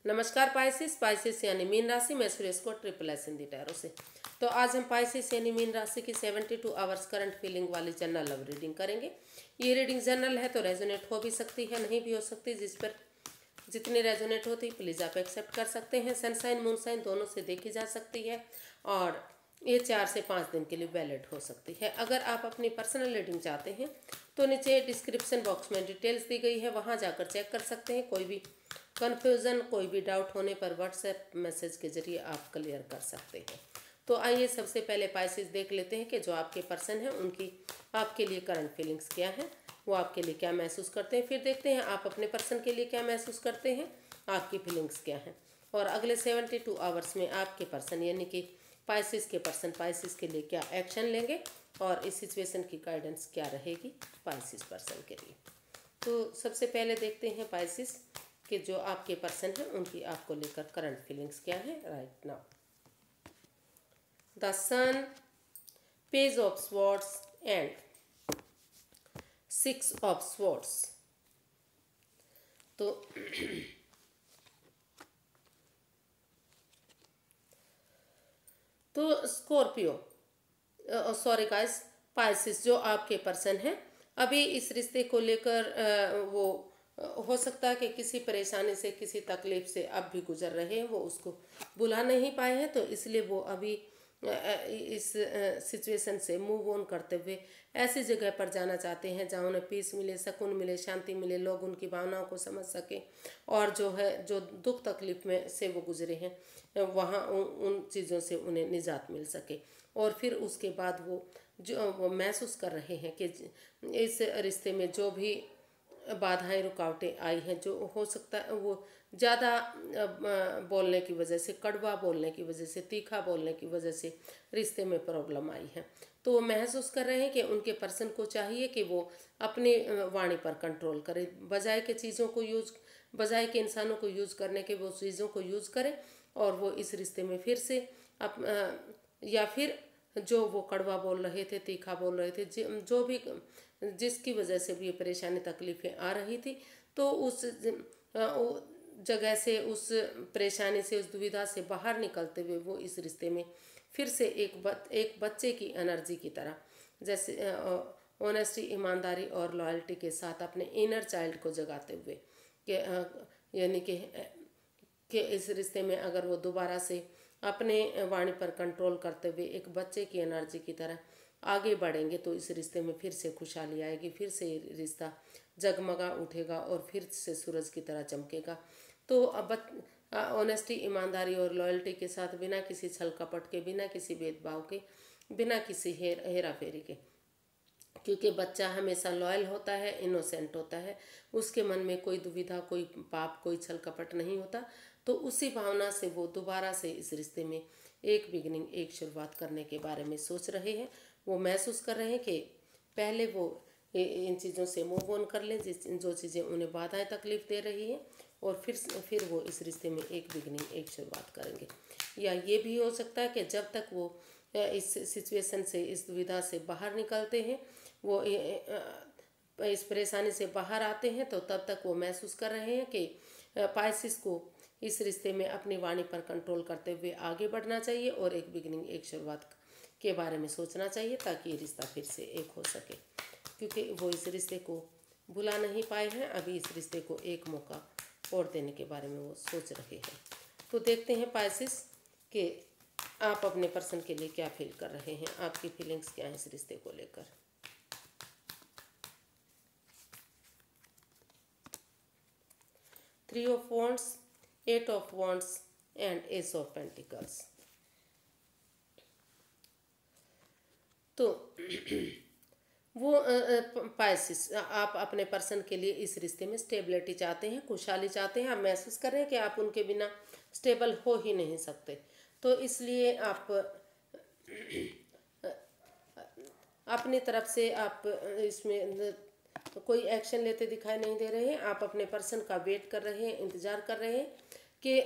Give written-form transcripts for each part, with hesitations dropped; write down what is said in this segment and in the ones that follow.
नमस्कार पाइसेस यानी मीन राशि। मैं सुरेश को ट्रिपल एस हिंदी टैरो से। तो आज हम पाइसेस यानी मीन राशि की 72 आवर्स करंट फीलिंग वाली जनरल लव रीडिंग करेंगे। ये रीडिंग जनरल है तो रेजोनेट हो भी सकती है, नहीं भी हो सकती। जिस पर जितनी रेजोनेट होती प्लीज़ आप एक्सेप्ट कर सकते हैं। सनसाइन मूनसाइन दोनों से देखी जा सकती है और ये 4 से 5 दिन के लिए वैलिड हो सकती है। अगर आप अपनी पर्सनल रीडिंग चाहते हैं तो नीचे डिस्क्रिप्शन बॉक्स में डिटेल्स दी गई है, वहाँ जाकर चेक कर सकते हैं। कोई भी कन्फ्यूज़न, कोई भी डाउट होने पर व्हाट्सएप मैसेज के जरिए आप क्लियर कर सकते हैं। तो आइए सबसे पहले पाइसेस देख लेते हैं कि जो आपके पर्सन हैं उनकी आपके लिए करंट फीलिंग्स क्या हैं, वो आपके लिए क्या महसूस करते हैं। फिर देखते हैं आप अपने पर्सन के लिए क्या महसूस करते हैं, आपकी फीलिंग्स क्या हैं। और अगले 72 आवर्स में आपके पर्सन यानी कि पाइसेस के पर्सन पाइसेस के लिए क्या एक्शन लेंगे और इस सिचुएशन की गाइडेंस क्या रहेगी पाइसेस पर्सन के लिए। तो सबसे पहले देखते हैं पाइसेस कि जो आपके पर्सन हैं उनकी आपको लेकर करंट फीलिंग्स क्या है right now. The sun, page of swords and 6 of swords. तो स्कॉर्पियो सॉरी गाइस, पाइसेस जो आपके पर्सन हैं अभी इस रिश्ते को लेकर वो हो सकता है कि किसी परेशानी से, किसी तकलीफ से अब भी गुजर रहे हैं, वो उसको बुला नहीं पाए हैं। तो इसलिए वो अभी इस सिचुएशन से मूव ऑन करते हुए ऐसी जगह पर जाना चाहते हैं जहाँ उन्हें पीस मिले, सुकून मिले, शांति मिले, लोग उनकी भावनाओं को समझ सकें और जो है जो दुख तकलीफ में से वो गुजरे हैं वहाँ उन चीज़ों से उन्हें निजात मिल सके। और फिर उसके बाद वो महसूस कर रहे हैं कि इस रिश्ते में जो भी बाधाएं रुकावटें आई हैं, जो हो सकता है वो ज़्यादा बोलने की वजह से, कड़वा बोलने की वजह से, तीखा बोलने की वजह से रिश्ते में प्रॉब्लम आई है। तो वो महसूस कर रहे हैं कि उनके पर्सन को चाहिए कि वो अपनी वाणी पर कंट्रोल करे, बजाय के इंसानों को यूज़ करने के वो चीज़ों को यूज़ करें और वो इस रिश्ते में फिर से या फिर जो वो कड़वा बोल रहे थे, तीखा बोल रहे थे, जो भी जिसकी वजह से भी ये परेशानी तकलीफ़ें आ रही थी, तो उस जगह से, उस परेशानी से, उस दुविधा से बाहर निकलते हुए वो इस रिश्ते में फिर से एक बच्चे की एनर्जी की तरह, जैसे ऑनेस्टी, ईमानदारी और लॉयल्टी के साथ अपने इनर चाइल्ड को जगाते हुए यानी कि इस रिश्ते में अगर वो दोबारा से अपने वाणी पर कंट्रोल करते हुए एक बच्चे की एनर्जी की तरह आगे बढ़ेंगे तो इस रिश्ते में फिर से खुशहाली आएगी, फिर से रिश्ता जगमगा उठेगा और फिर से सूरज की तरह चमकेगा। तो अब ऑनेस्टी, ईमानदारी और लॉयल्टी के साथ, बिना किसी छल कपट के, बिना किसी भेदभाव के, बिना किसी हेरा फेरी के, क्योंकि बच्चा हमेशा लॉयल होता है, इनोसेंट होता है, उसके मन में कोई दुविधा, कोई पाप, कोई छल कपट नहीं होता। तो उसी भावना से वो दोबारा से इस रिश्ते में एक बिगनिंग, एक शुरुआत करने के बारे में सोच रहे हैं। वो महसूस कर रहे हैं कि पहले वो इन चीज़ों से मूव ऑन कर लें जो चीज़ें उन्हें बाधाएं तकलीफ दे रही हैं और फिर वो इस रिश्ते में एक बिगनिंग, एक शुरुआत करेंगे। या ये भी हो सकता है कि जब तक वो इस सिचुएशन से, इस दुविधा से बाहर निकलते हैं, वो इस परेशानी से बाहर आते हैं, तो तब तक वो महसूस कर रहे हैं कि पाइसेस को इस रिश्ते में अपनी वाणी पर कंट्रोल करते हुए आगे बढ़ना चाहिए और एक बिगनिंग, एक शुरुआत के बारे में सोचना चाहिए ताकि ये रिश्ता फिर से एक हो सके, क्योंकि वो इस रिश्ते को भुला नहीं पाए हैं। अभी इस रिश्ते को एक मौका और देने के बारे में वो सोच रहे हैं। तो देखते हैं पाइसेस कि आप अपने पर्सन के लिए क्या फील कर रहे हैं, आपकी फीलिंग्स क्या हैं इस रिश्ते को लेकर। Three of wands, 8 of wands and S of pentacles. तो वो पाइसेस, आप अपने पर्सन के लिए इस रिश्ते में स्टेबिलिटी चाहते हैं, खुशहाली चाहते हैं। आप महसूस कर रहे हैं कि आप उनके बिना स्टेबल हो ही नहीं सकते। तो इसलिए आप अपनी तरफ से आप इसमें कोई एक्शन लेते दिखाई नहीं दे रहे हैं। आप अपने पर्सन का वेट कर रहे हैं, इंतज़ार कर रहे हैं कि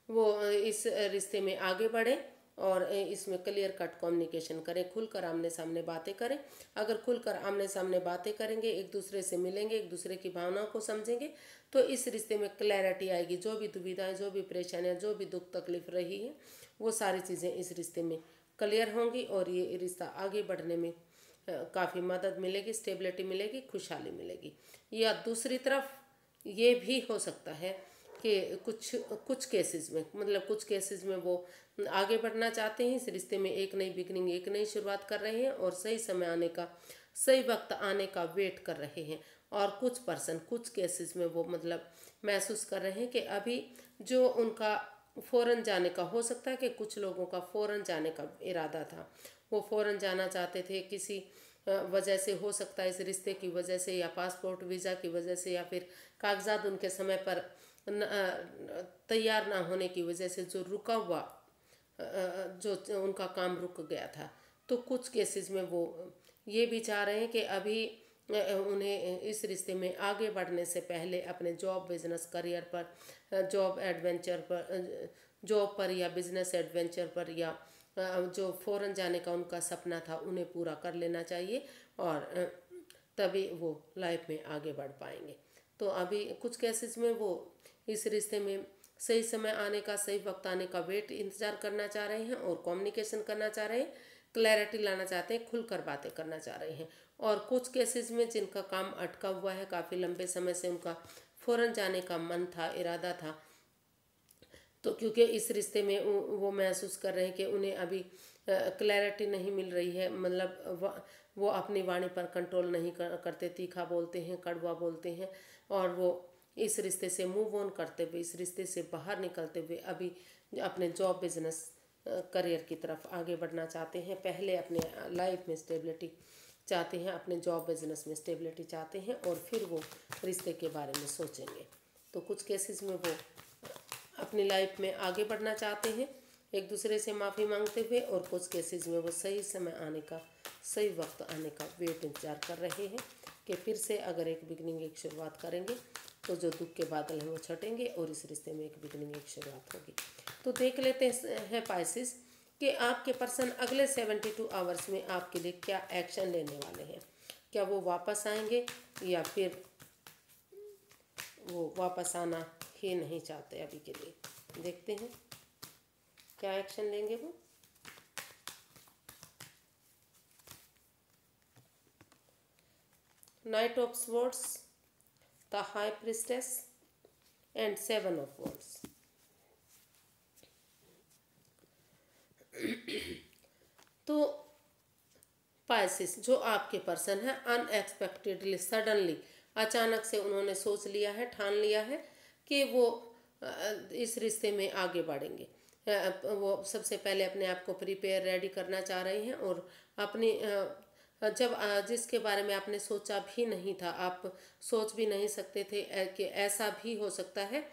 वो इस रिश्ते में आगे बढ़े और इसमें क्लियर कट कम्युनिकेशन करें, खुलकर आमने सामने बातें करें। अगर खुलकर आमने सामने बातें करेंगे, एक दूसरे से मिलेंगे, एक दूसरे की भावनाओं को समझेंगे, तो इस रिश्ते में क्लैरिटी आएगी। जो भी दुविधाएं, जो भी परेशानियां, जो भी दुख तकलीफ रही है, वो सारी चीज़ें इस रिश्ते में क्लियर होंगी और ये रिश्ता आगे बढ़ने में काफ़ी मदद मिलेगी, स्टेबिलिटी मिलेगी, खुशहाली मिलेगी। या दूसरी तरफ ये भी हो सकता है कि कुछ कुछ केसेस में, मतलब कुछ केसेस में वो आगे बढ़ना चाहते हैं, इस रिश्ते में एक नई बिगनिंग, एक नई शुरुआत कर रहे हैं और सही समय आने का, सही वक्त आने का वेट कर रहे हैं। और कुछ पर्सन कुछ केसेस में वो मतलब महसूस कर रहे हैं कि अभी जो उनका फ़ौरन जाने का, हो सकता है कि कुछ लोगों का फ़ौरन जाने का इरादा था, वो फ़ौरन जाना चाहते थे, किसी वजह से, हो सकता है इस रिश्ते की वजह से या पासपोर्ट वीज़ा की वजह से या फिर कागजात उनके समय पर तैयार ना होने की वजह से जो रुका हुआ, जो उनका काम रुक गया था। तो कुछ केसेस में वो ये भी चाह रहे हैं कि अभी उन्हें इस रिश्ते में आगे बढ़ने से पहले अपने जॉब, बिजनेस, करियर पर, जॉब एडवेंचर पर, जॉब पर या बिजनेस एडवेंचर पर, या जो फ़ौरन जाने का उनका सपना था, उन्हें पूरा कर लेना चाहिए और तभी वो लाइफ में आगे बढ़ पाएंगे। तो अभी कुछ केसेस में वो इस रिश्ते में सही समय आने का, सही वक्त आने का वेट इंतज़ार करना चाह रहे हैं और कम्युनिकेशन करना चाह रहे हैं, क्लैरिटी लाना चाहते हैं, खुलकर बातें करना चाह रहे हैं। और कुछ केसेस में जिनका काम अटका हुआ है, काफ़ी लंबे समय से उनका फ़ौरन जाने का मन था, इरादा था, तो क्योंकि इस रिश्ते में वो महसूस कर रहे हैं कि उन्हें अभी क्लैरिटी नहीं मिल रही है, मतलब वो अपनी वाणी पर कंट्रोल नहीं करते, तीखा बोलते हैं, कड़वा बोलते हैं, और वो इस रिश्ते से मूव ऑन करते हुए, इस रिश्ते से बाहर निकलते हुए अभी अपने जॉब, बिजनेस, करियर की तरफ आगे बढ़ना चाहते हैं। पहले अपने लाइफ में स्टेबिलिटी चाहते हैं, अपने जॉब, बिजनेस में स्टेबिलिटी चाहते हैं और फिर वो रिश्ते के बारे में सोचेंगे। तो कुछ केसेस में वो अपनी लाइफ में आगे बढ़ना चाहते हैं, एक दूसरे से माफ़ी मांगते हुए, और कुछ केसेस में वो सही समय आने का, सही वक्त आने का वेट इंतजार कर रहे हैं कि फिर से अगर एक बिगनिंग, एक शुरुआत करेंगे तो जो दुख के बादल हैं वो छटेंगे और इस रिश्ते में एक बिगनिंग, एक शुरुआत होगी। तो देख लेते हैं पाइसेस कि आपके पर्सन अगले 72 आवर्स में आपके लिए क्या एक्शन लेने वाले हैं। क्या वो वापस आएंगे या फिर वो वापस आना ही नहीं चाहते अभी के लिए। देखते हैं क्या एक्शन लेंगे वो। Night of swords, the high priestess and 7 of wands. तो पाइसेस, जो आपके पर्सन है, अनएक्सपेक्टेडली, सडनली, अचानक से उन्होंने सोच लिया है, ठान लिया है कि वो इस रिश्ते में आगे बढ़ेंगे। वो सबसे पहले अपने आप को प्रिपेयर, रेडी करना चाह रहे हैं और अपनी जब जिसके बारे में आपने सोचा भी नहीं था, आप सोच भी नहीं सकते थे कि ऐसा भी हो सकता है,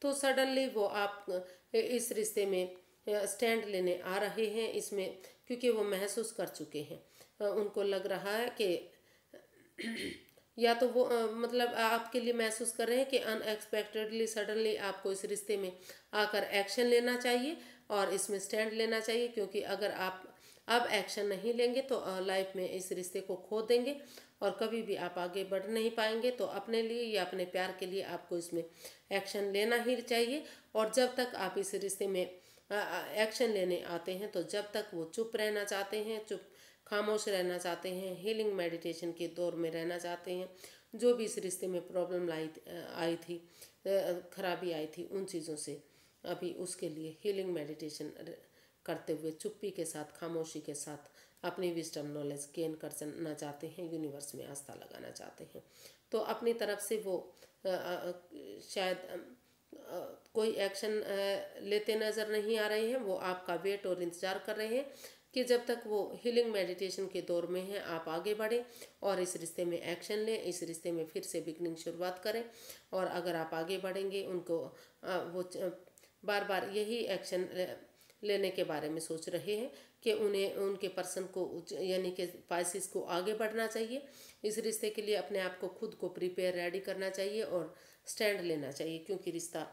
तो सडनली वो आप इस रिश्ते में स्टैंड लेने आ रहे हैं इसमें, क्योंकि वो महसूस कर चुके हैं। उनको लग रहा है कि या तो वो मतलब आपके लिए महसूस कर रहे हैं कि अनएक्सपेक्टेडली, सडनली आपको इस रिश्ते में आकर एक्शन लेना चाहिए और इसमें स्टैंड लेना चाहिए, क्योंकि अगर आप अब एक्शन नहीं लेंगे तो लाइफ में इस रिश्ते को खो देंगे और कभी भी आप आगे बढ़ नहीं पाएंगे। तो अपने लिए या अपने प्यार के लिए आपको इसमें एक्शन लेना ही चाहिए। और जब तक आप इस रिश्ते में एक्शन लेने आते हैं, तो जब तक वो चुप रहना चाहते हैं, चुप खामोश रहना चाहते हैं, हीलिंग मेडिटेशन के दौर में रहना चाहते हैं, जो भी इस रिश्ते में प्रॉब्लम आई थी, खराबी आई थी, उन चीज़ों से अभी उसके लिए हीलिंग मेडिटेशन करते हुए चुप्पी के साथ, खामोशी के साथ अपनी विजडम, नॉलेज गेन करना चाहते हैं, यूनिवर्स में आस्था लगाना चाहते हैं। तो अपनी तरफ से वो शायद कोई एक्शन लेते नज़र नहीं आ रहे हैं। वो आपका वेट और इंतज़ार कर रहे हैं कि जब तक वो हीलिंग मेडिटेशन के दौर में हैं, आप आगे बढ़ें और इस रिश्ते में एक्शन लें, इस रिश्ते में फिर से बिगनिंग शुरुआत करें। और अगर आप आगे बढ़ेंगे, उनको वो बार बार यही एक्शन लेने के बारे में सोच रहे हैं कि उन्हें, उनके पर्सन को, यानी कि पाइसेस को आगे बढ़ना चाहिए। इस रिश्ते के लिए अपने आप को, खुद को प्रिपेयर, रेडी करना चाहिए और स्टैंड लेना चाहिए, क्योंकि रिश्ता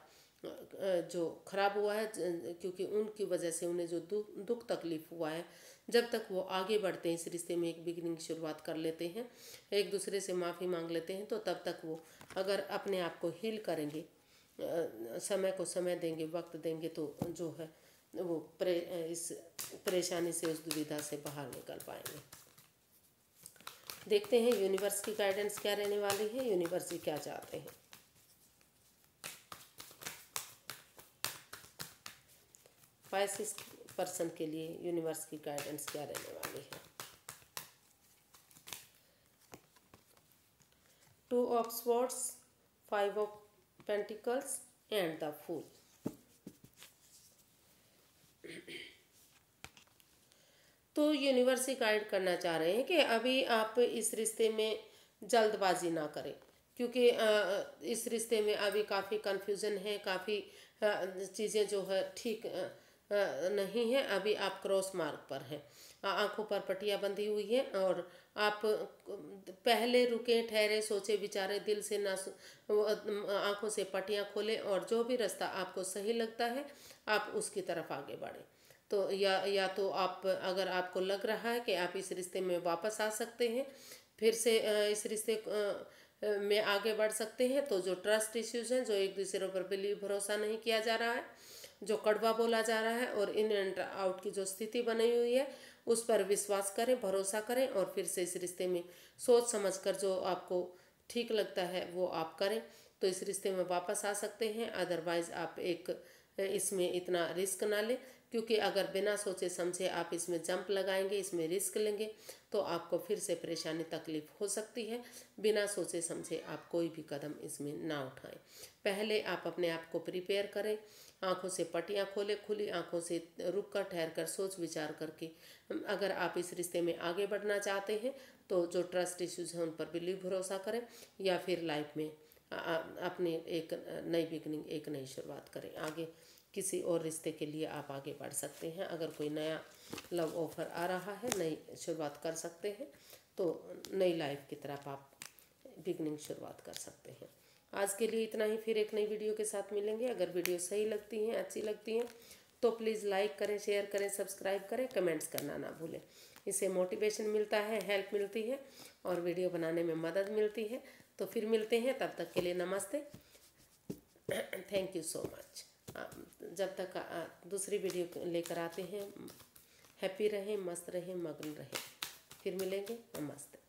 जो खराब हुआ है, क्योंकि उनकी वजह से उन्हें जो दुख तकलीफ हुआ है, जब तक वो आगे बढ़ते हैं, इस रिश्ते में एक बिगिनिंग शुरुआत कर लेते हैं, एक दूसरे से माफ़ी मांग लेते हैं, तो तब तक वो अगर अपने आप को हील करेंगे, समय को समय देंगे, वक्त देंगे, तो जो है वो इस परेशानी से, उस दुविधा से बाहर निकल पाएंगे। देखते हैं यूनिवर्स की गाइडेंस क्या रहने वाली है, यूनिवर्स जी क्या चाहते हैं। पाइसेस पर्सन के लिए यूनिवर्स की गाइडेंस क्या रहने वाली है। 2 of swords, 5 of pentacles and the fool. तो यूनिवर्स ही गाइड करना चाह रहे हैं कि अभी आप इस रिश्ते में जल्दबाजी ना करें, क्योंकि इस रिश्ते में अभी काफ़ी कन्फ्यूज़न है, काफ़ी चीज़ें जो है ठीक नहीं है। अभी आप क्रॉस मार्ग पर हैं, आंखों पर पट्टियाँ बंधी हुई है, और आप पहले रुके, ठहरे, सोचे विचारे, दिल से ना आंखों से पट्टियाँ खोलें, और जो भी रास्ता आपको सही लगता है आप उसकी तरफ आगे बढ़ें। तो या तो आप, अगर आपको लग रहा है कि आप इस रिश्ते में वापस आ सकते हैं, फिर से इस रिश्ते में आगे बढ़ सकते हैं, तो जो ट्रस्ट इश्यूज हैं, जो एक दूसरे पर भरोसा नहीं किया जा रहा है, जो कड़वा बोला जा रहा है, और इन एंड आउट की जो स्थिति बनी हुई है, उस पर विश्वास करें, भरोसा करें, और फिर से इस रिश्ते में सोच समझ कर जो आपको ठीक लगता है वो आप करें, तो इस रिश्ते में वापस आ सकते हैं। अदरवाइज़ आप इसमें इतना रिस्क ना लें, क्योंकि अगर बिना सोचे समझे आप इसमें जंप लगाएंगे, इसमें रिस्क लेंगे, तो आपको फिर से परेशानी तकलीफ हो सकती है। बिना सोचे समझे आप कोई भी कदम इसमें ना उठाएं। पहले आप अपने आप को प्रिपेयर करें, आंखों से पट्टियाँ खोले, खुली आंखों से रुक कर, ठहर कर, सोच विचार करके अगर आप इस रिश्ते में आगे बढ़ना चाहते हैं, तो जो ट्रस्ट इश्यूज हैं उन पर बिलीव भरोसा करें, या फिर लाइफ में अपनी एक नई बिगनिंग, एक नई शुरुआत करें। आगे किसी और रिश्ते के लिए आप आगे बढ़ सकते हैं। अगर कोई नया लव ऑफर आ रहा है, नई शुरुआत कर सकते हैं, तो नई लाइफ की तरफ आप बिगनिंग शुरुआत कर सकते हैं। आज के लिए इतना ही, फिर एक नई वीडियो के साथ मिलेंगे। अगर वीडियो सही लगती हैं, अच्छी लगती हैं, तो प्लीज़ लाइक करें, शेयर करें, सब्सक्राइब करें, कमेंट्स करना ना भूलें। इससे मोटिवेशन मिलता है, हेल्प मिलती है, और वीडियो बनाने में मदद मिलती है। तो फिर मिलते हैं, तब तक के लिए नमस्ते, थैंक यू सो मच। जब तक दूसरी वीडियो लेकर आते हैं, हैप्पी रहें, मस्त रहें, मगन रहें। फिर मिलेंगे, नमस्ते।